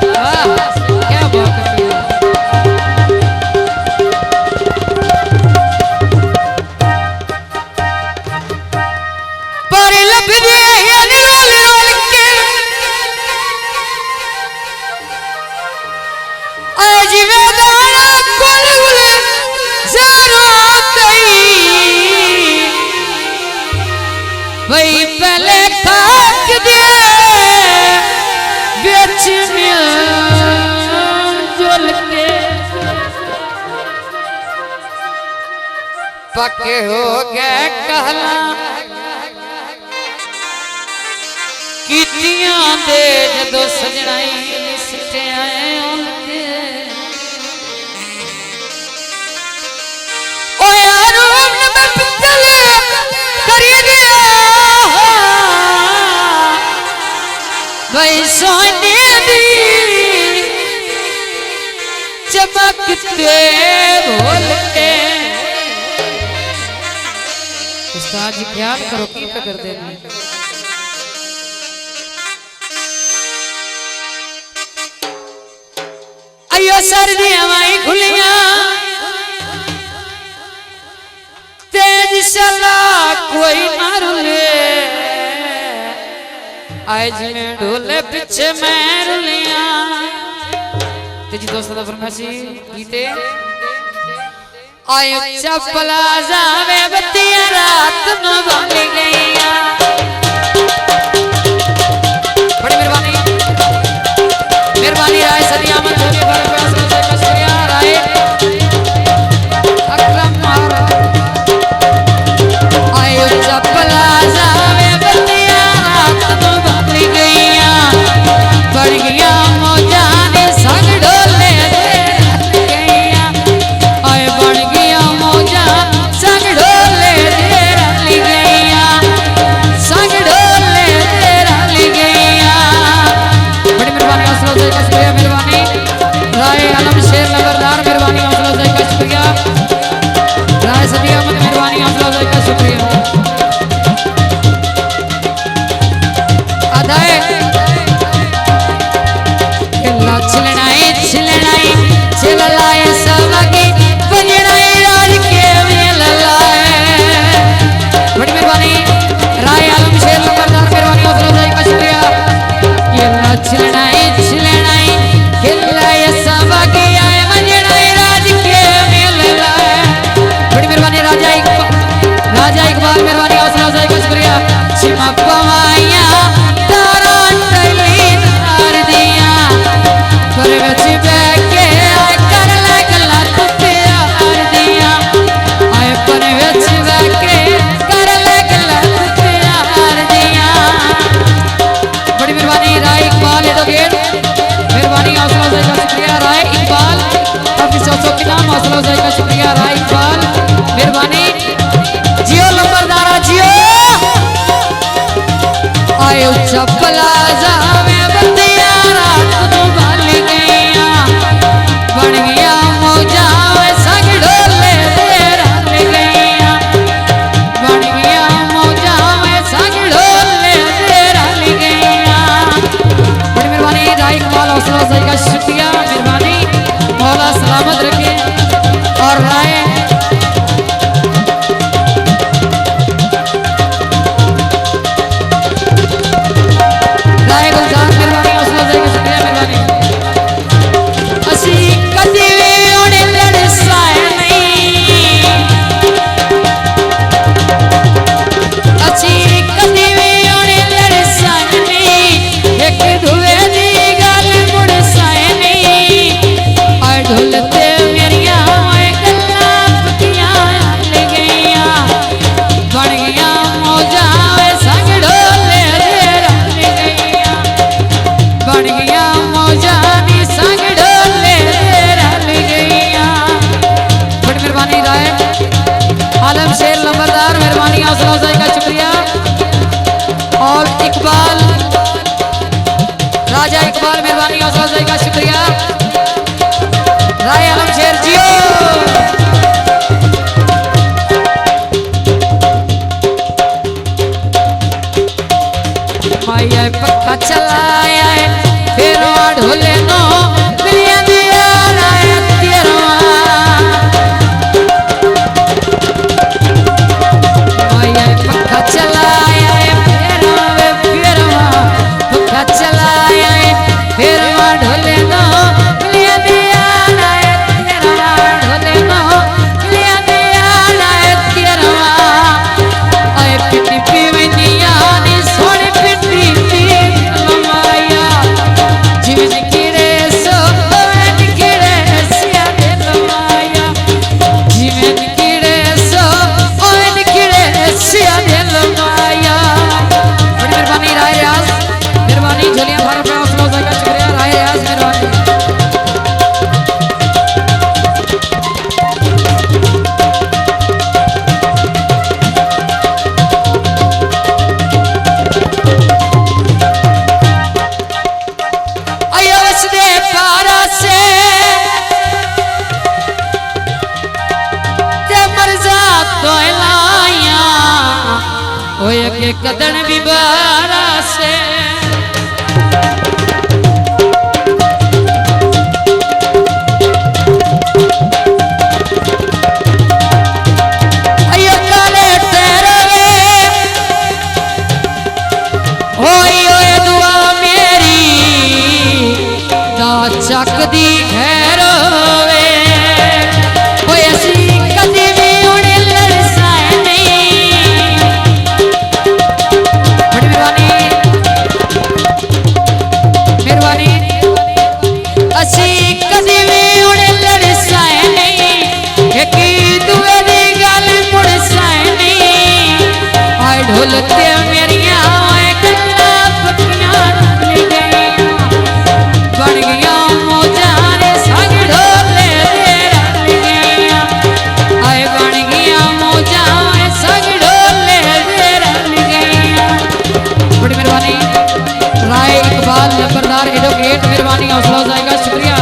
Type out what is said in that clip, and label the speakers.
Speaker 1: क्या बात है।
Speaker 2: भाई पहले थक दिए बेच जुल के
Speaker 1: पक्के हो गए कहला
Speaker 2: कीतियां दे जदों सजनाई सिटे आए उनके ओ यारो मैं पितल करी गया भाई सोने दी चमकते भोल के
Speaker 1: उस्ताद जी ख्याल करो की कर देना।
Speaker 2: अयो सर्दी हवाएं खुलियां तेज चला कोई ना रुले आज में ढोले पीछे मैं रुलिया
Speaker 1: तेजी दोस्तों का फरमाइशी गीते
Speaker 2: आयो चपला जावे बत्तियां रात न बन गईया
Speaker 1: बड़ी मेहरबानी
Speaker 2: राय सदिया मन धोनी पर फैसला से कशरिया राय अकरम मार आयो चपला जावे बत्तियां रात न बन गईया बढ़ गया मौजा ने संग ढोले गईया आए बढ़ गया मौजा संग ढोले रल गईया संग ढोले रल गईया
Speaker 1: बड़ी मेहरबानी हौसला से कशरिया मेहरबानी
Speaker 2: राय आलम शेर लबरदार मेहरबानी हौसला से कशरिया
Speaker 1: राय सदिया मन मेहरबानी हौसला से का शुक्रिया
Speaker 2: अदाए छिलनाई छिललाए सबकी बजनाई राज के मेल लाए
Speaker 1: बड़ी मेहरबानी राय आलम शेर लंबरदार मेहरबानी हौसला से का शुक्रिया
Speaker 2: ये छिलनाई खिलाए सबकी आए बजनाई राज के मेल लाए
Speaker 1: बड़ी मेहरबानी राजा इकबाल मेहरबानी हौसला से का शुक्रिया
Speaker 2: छिमा पवाइया तारा टली तार दिया पर बच बैके आए कर लगला तू प्यार दिया आए पर बच बैके कर लगला तू प्यार दिया
Speaker 1: बड़ी मेहरबानी राय इकबाल है तो गेट मेहरबानी हौसला से का शुक्रिया राय इकबाल काफी सौ की नाम हौसला से का शुक्रिया राय इकबाल मेहरबानी
Speaker 2: जियो लंबरदारा जियो आयो चपला जावे बत्तियां रात तो बन गईया बन गया मौजा संग ढोले रल गईया बन गया मौजा संग ढोले रल गईया
Speaker 1: बड़ी मेहरबानी राय इकबाल हौसला से का शुक्रिया मेहरबानी मौला सलामत रखे
Speaker 2: और राय
Speaker 1: गुलजार मेहरबानी हौसला से का शुक्रिया मेहरबानी
Speaker 2: असी कदी भी उन्हें लड़साए नहीं असी कदी भी उन्हें लड़साए नहीं एक धुए दी गल मुड़साए नहीं और ढुलते मेरिया गल्ला के कदन भी बारा से अयो काले तेरे ओए दुआ मेरी दा चक दी घेरोवे ओए असी कदी भी उड़े लड़साए नहीं बड़ी मेहरबानी असी कदी भी उड़े लड़साए नहीं एक दुए दी गल मुड़साए नहीं आए ढोलते मेरिया नंबरदार एडवोकेट मेहरबानी हौसला अफजाई का शुक्रिया।